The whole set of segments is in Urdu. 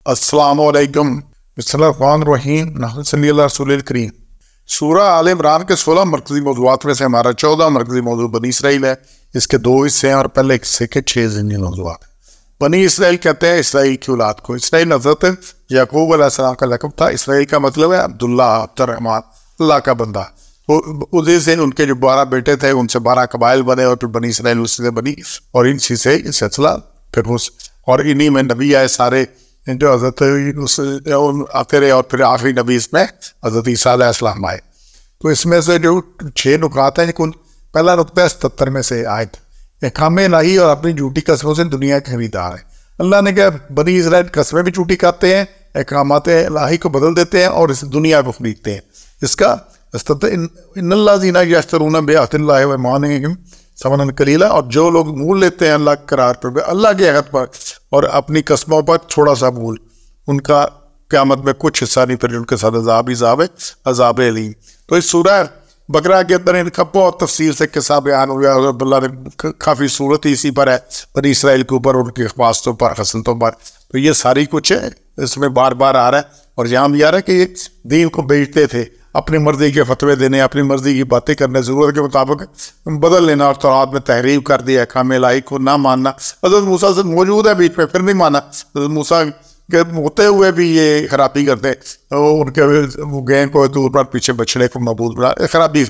السلام علیکم. بسم اللہ الرحمن الرحیم. نحمد صلی اللہ رسول الکریم. سورہ آل عمران کے 16 مرکزی موضوعات میں سے ہمارا 14 مرکزی موضوع بنی اسرائیل ہے. اس کے 2 حصے ہیں اور پہلے حصے کے 6 ضمنی موضوعات. بنی اسرائیل کہتے ہیں اسرائیل کی اولاد کو. اسرائیل حضرت یعقوب علیہ السلام کا لقب تھا. اسرائیل کا مطلب ہے عبداللہ، عبد الرحمن، اللہ کا بندہ. اسی سے ان کے جو 12 بیٹے تھے ان سے 12 قبائل بنے اور پھر بنی اسرائیل اس سے بنی اور ان سے سلسلہ پھر اور انہی میں نبی آئے سارے جو حضرت آتے رہے اور پھر آخری نبی اس میں حضرت عیسیٰ علیہ السلام آئے. تو اس میں سے جو 6 نکات ہیں پہلا نقطہ 77 میں سے آیت احکام الہی اور اپنی جھوٹی قسموں سے دنیا کے خریدار ہے. اللہ نے کہا بنی اسرائیل قسمیں بھی جھوٹی کھاتے ہیں، احکامات الہی کو بدل دیتے ہیں اور اس دنیا کو خریدتے ہیں. اس کا ان اللہ زینہ یشترون بعہد اللہ وایمانہم ثمنا قلیلا، اور جو لوگ مول لیتے ہیں اللہ قرار پر، اللہ کے عہد پر اور اپنی قسموں پر تھوڑا سا مول، ان کا قیامت میں کچھ حصہ نہیں، پھر ان کے ساتھ عذاب علیم. تو اس سورہ بقرہ کے اندر ان کا بہت تفصیل سے قصہ بیان ہوا ہے. اللہ نے کافی صورت اسی پر ہے بنی اسرائیل کے اوپر، ان کی خواستوں پر، خصلتوں پر. تو یہ ساری کچھ ہے اس میں بار بار آ رہا ہے. اور یہاں بھی آ رہا ہے کہ یہ دین کو بیچتے تھے، اپنی مرضی کے فتوے دینے، اپنی مرضی کی باتیں کرنے، ضرورت کے مطابق بدل لینا اور تورات میں تحریف کر دیا، احکام الہی کو نہ ماننا. حضرت موسیٰ سے موجود ہے بیچ میں پھر نہیں مانا. حضرت موسیٰ کے ہوتے ہوئے بھی یہ خرابی کرتے، ان کے وہ گئے کو دور پر پیچھے بچڑے کو معبود بنا، خرابی.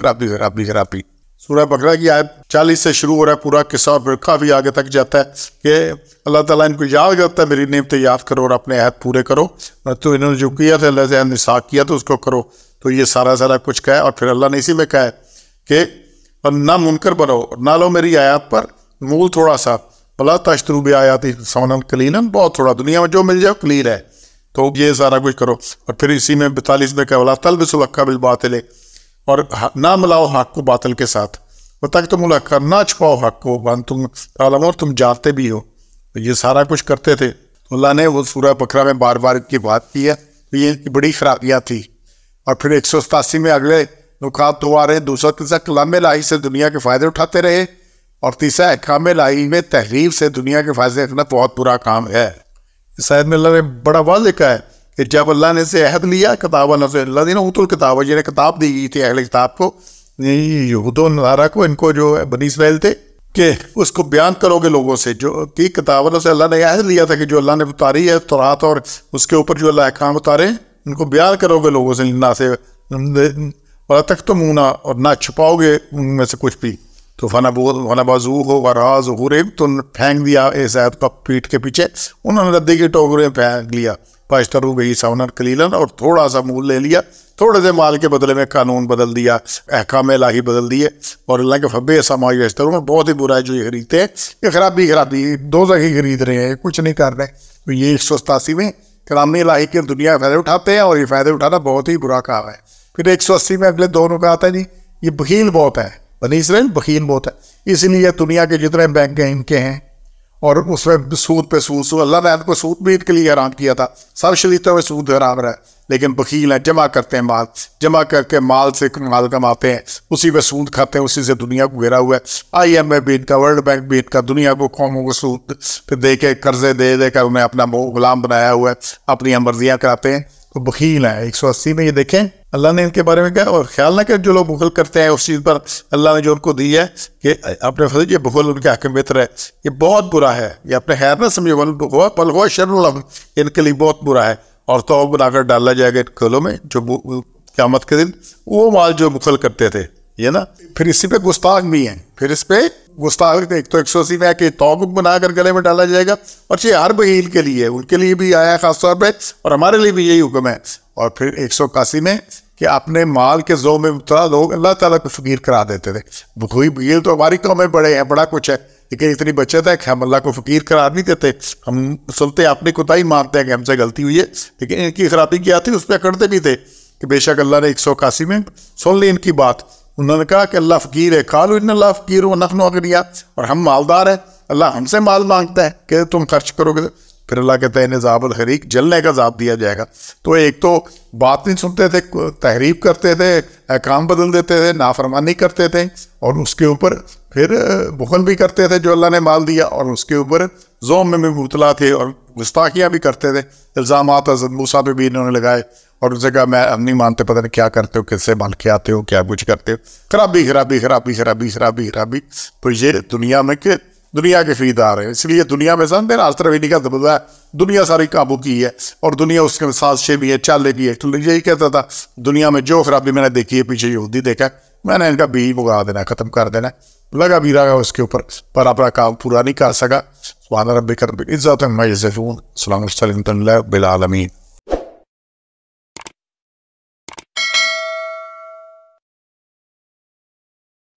سورہ بقرہ کی آیت 40 سے شروع ہو رہا ہے پورا قصہ، اور پھر کافی آگے تک جاتا ہے کہ اللہ تعالیٰ ان کو یاد کرتا ہے میری نعمتیں یاد کرو اور اپنے عہد پورے کرو. تو انہوں نے جو کیا تھا اللہ سے نساک کیا تو اس کو کرو. تو یہ سارا کچھ کہا ہے. اور پھر اللہ نے اسی میں کہا ہے کہ نہ منکر بنو، نہ لو میری آیات پر مول تھوڑا سا، بلا تشترو بآیاتی ثمنا قلیلا، بہت تھوڑا، دنیا میں جو مل جائے قلیل ہے. تو یہ سارا کچھ کرو. اور پھر اسی میں 42 میں کہا ولا تلبسوا الحق بالباطل، اور نہ ملاؤ حق کو باطل کے ساتھ، وتکتموا الحق، نہ چھپاؤ حق کو وانتم تعلمون، تم جانتے بھی ہو. تو یہ سارا کچھ کرتے تھے. تو اللہ نے وہ سورہ بقرہ میں بار بار کی بات کی ہے. تو یہ بڑی خرابیاں تھی. اور پھر 187 میں اگلے نکات تو آ رہے ہیں. دوسرا تیسرا کلام الہی سے دنیا کے فائدے اٹھاتے رہے، اور تیسرا احکام الہی میں تحریف سے دنیا کے فائدے اٹھانا بہت برا کام ہے. اس آیت میں اللہ نے بڑا واضح کہا ہے کہ جب اللہ نے سے عہد لیا، کتاب الذین اوتوا الکتاب، جنہیں کتاب دی گئی تھی اہل کتاب کو، یہود و نصارہ کو، ان کو جو بنی اسرائیل تھے، کہ اس کو بیان کرو گے لوگوں سے جو کہ کتاب سے اللہ نے عہد لیا تھا کہ جو اللہ نے اتاری ہے تورات اور اس کے اوپر جو اللہ احکام اتارے ان کو بیان کرو گے لوگوں سے، نہ سے اور تکتمون، اور نہ چھپاؤ گے ان میں سے کچھ بھی. تو فنبذوہ وراء ظہورہم، تو پھینک دیا اس آیت کو پیٹھ کے پیچھے، انہوں نے ردی کے ٹوکرے میں پھینک لیا. فاشتروا بہ ثمنا قلیلا، اور تھوڑا سا مول لے لیا، تھوڑے سے مال کے بدلے میں قانون بدل دیا، احکام الہی بدل دیے. اور اللہ کے فبئس ما یشترون، بہت ہی برا ہے جو یہ خریدتے ہیں. یہ خرابی دوزخ ہی خرید رہے ہیں، کچھ نہیں کر رہے. تو یہ 187 میں کلام الہی کے دنیا فائدے اٹھاتے ہیں، اور یہ فائدے اٹھانا بہت ہی برا کام ہے. پھر 180 میں اگلے 2 نکات ہیں جی، یہ بخیل بہت ہے. بنی اسرائیل بخیل بہت ہے، اس لیے دنیا کے جتنے بینک ہیں ان کے ہیں، اور اس میں سود پہ سود. اللہ نے ان کو سود بھی ان کے لیے حرام کیا تھا. سب شریعتوں میں سود حرام رہا ہے، لیکن بخیل ہیں، جمع کرتے ہیں مال، جمع کر کے مال سے مال کماتے ہیں، اسی پہ سود کھاتے ہیں، اسی سے دنیا کو گھیرا ہوا ہے. IMF بھی ان کا، ورلڈ بینک بھی ان کا، دنیا کو قوموں کو سود پہ دے کے قرضے دے کر انہیں اپنا غلام بنایا ہوا ہے، اپنی مرضیاں کراتے ہیں. تو بخیل ہیں. 180 میں یہ دیکھیں اللہ نے ان کے بارے میں کہا. اور خیال نہ کریں جو لوگ بخل کرتے ہیں اس چیز پر اللہ نے جو ان کو دی ہے کہ اپنے فضل، یہ بخل ان کے حق میں بہتر ہے، یہ بہت برا ہے. یہ اپنے خیر نہ سمجھو، بل ہوا شر لہم، ان کے لیے بہت برا ہے. اور تو بنا کر ڈالا جائے گا ان کھولوں میں جو قیامت کے دن وہ مال جو بخل کرتے تھے. یہ نا پھر اسی پہ گستاخ بھی ہیں. پھر اس پہ گستاخ ایک تو 180 میں ہے کہ توق بنا کر گلے میں ڈالا جائے گا، اور یہ ہر بخیل کے لیے، ان کے لیے بھی آیا ہے خاص طور پہ، اور ہمارے لیے بھی یہی حکم ہے. اور پھر 181 میں کہ اپنے مال کے ذو میں مبتلا لوگ اللہ تعالیٰ کو فقیر کرا دیتے تھے. بخیل تو ہماری قوم میں بڑے ہیں، بڑا کچھ ہے، لیکن اتنی بچت ہے کہ ہم اللہ کو فقیر قرار نہیں دیتے. ہم سنتے اپنی کوتاہی مانتے ہیں کہ ہم سے غلطی ہوئی ہے، لیکن ان کی خرابی کیا تھی اس پہ کرتے بھی تھے. کہ بے شک اللہ نے 181 میں سن لی ان کی بات. انہوں نے کہا کہ اللہ فقیر ہے، قالوا ان اللہ فقیر ونحن اغنیاء، اور ہم مالدار ہیں، اللہ ہم سے مال مانگتا ہے کہ تم خرچ کرو گے. پھر اللہ کہتے ہیں عذاب الحریق، جلنے کا عذاب دیا جائے گا۔ تو ایک تو بات نہیں سنتے تھے، تحریف کرتے تھے، احکام بدل دیتے تھے، نافرمانی کرتے تھے، اور اس کے اوپر پھر بخل بھی کرتے تھے جو اللہ نے مال دیا، اور اس کے اوپر ظلم میں بھی مبتلا تھے، اور گستاخیاں بھی کرتے تھے۔ الزامات حضرت موسیٰ پہ بھی انہوں نے لگائے، اور اسے کہا میں ہم نہیں مانتے، پتہ نہیں کیا کرتے ہو، کس سے مال کے آتے ہو، کیا کچھ کرتے ہو، خرابی خرابی خرابی خرابی خرابی خرابی۔ تو یہ دنیا میں کہ دنیا کے خریدار ہیں، اس لیے دنیا میں سن دینا آسٹروینی کا دبدہ ہے، دنیا ساری قابو کی ہے، اور دنیا اس کے سازشیں بھی ہے، چالیں بھی ہے۔ تو یہی کہتا تھا دنیا میں جو خرابی میں نے دیکھی ہے، پیچھے یہودی دیکھا، میں نے ان کا بھی بگا دینا، ختم کر دینا، لگا بھی رہا اس کے اوپر، پر اپنا کام پورا نہیں کر سکا۔ سبحان ربک رب العزۃ عما یصفون، سلام علی المرسلین، الحمد للہ رب العالمین۔